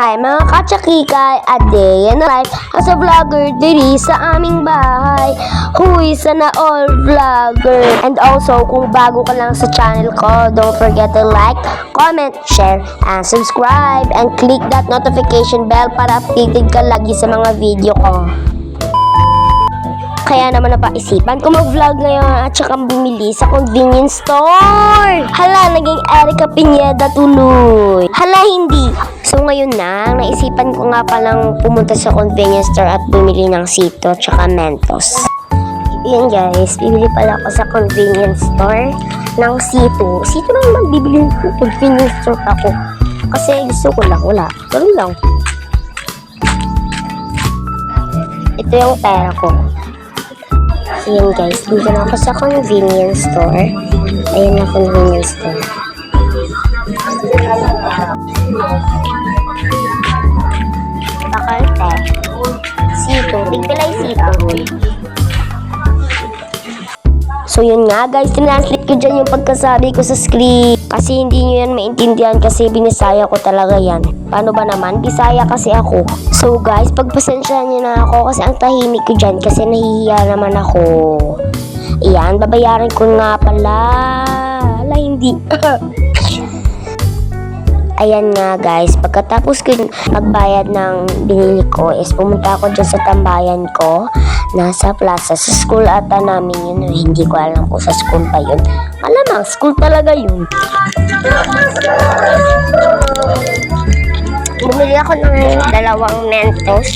Hi mga katsakikay, a day and a life as a vlogger diri sa aming bahay. Huy, sana all vlogger. And also, kung bago ka lang sa channel ko, don't forget to like, comment, share, and subscribe. And click that notification bell para updated ka lagi sa mga video ko. Kaya naman napaisipan ko mag-vlog ngayon at saka bumili sa convenience store. Hala, naging Erica Pineda tuloy. Hala, hindi. So ngayon na, naisipan ko nga palang pumunta sa convenience store at bumili ng sito at saka Mentos. Yun guys, bibili pala ako sa convenience store ng sito. Sito lang magbibili ko, convenience store ako. Kasi gusto ko lang, wala. Ganun lang. Ito yung pera ko. So yun guys, dito na ako sa convenience store. Ayun na convenience store. Bakante. Sito. Tigpilay sito. So yun nga guys, tinranslate ko dyan yung pagkasabi ko sa script. Kasi hindi nyo yan maintindihan kasi binisaya ko talaga yan. Paano ba naman? Bisaya kasi ako. So guys, pagpasensyahan nyo na ako kasi ang tahimik ko dyan kasi nahihiya naman ako. Iyan, babayaran ko nga pala. Ala, hindi. Ayan nga guys, pagkatapos ko magbayad ng binili ko is pumunta ako dyan sa tambayan ko. Nasa plaza, sa school ata namin yun. Hindi ko alam kung sa school pa yun. Malamang, school talaga yun. Bumili ako ng 2 Mentos,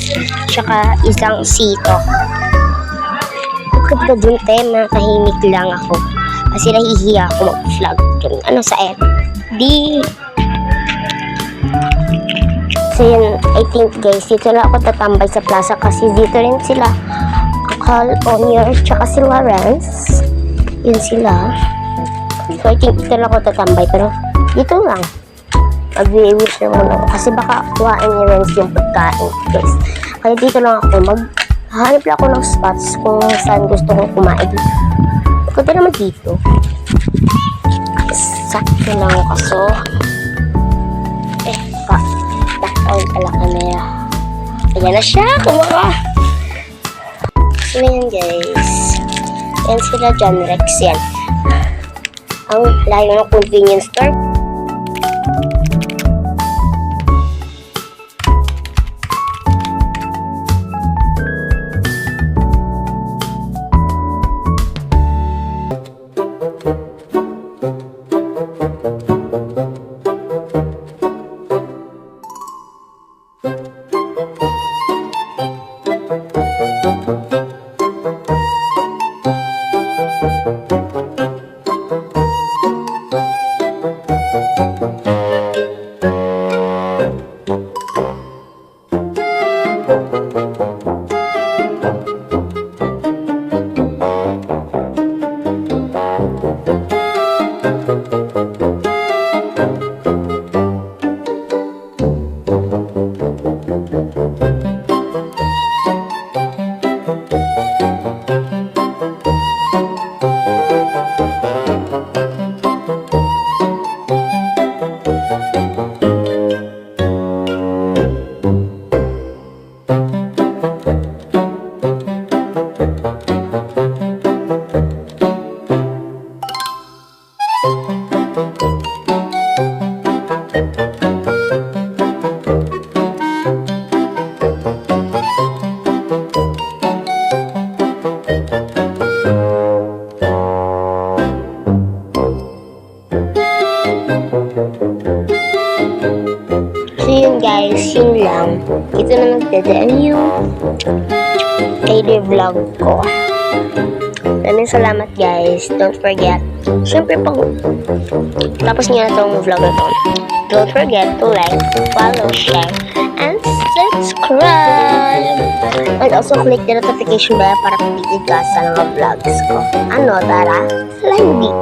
tsaka isang sito. Bakit ka dun, mga tahimik lang ako. Kasi nahihiya ako mag-vlog dun. Ano sa FB? So yun, I think guys, dito na ako tatambay sa plaza kasi dito rin sila. Call Onier, tsaka si Lawrence. Yun sila. So I think dito na ako tatambay pero dito lang. Mag-wish na muna ako kasi baka kuhain ni Renz yung pagkain guys. Kaya dito lang ako maghanap lang ako ng spots kung saan gusto kong kumain. Punta naman dito. Sakto lang ako kaso. Background pala kamera. Ayan na siya. Kumaka. So yan guys. Yan sila John Rex yan. Ang layo ng convenience store. So yun guys, yun lang. Ito na magdadaan yung daily vlog ko. Maraming salamat guys. Don't forget. Siyempre pag tapos nyo na itong vlog na to, don't forget to like, follow, share, and subscribe. And also click the notification bell para updated ka sa mga vlogs ko. Ano, tara? Hindi.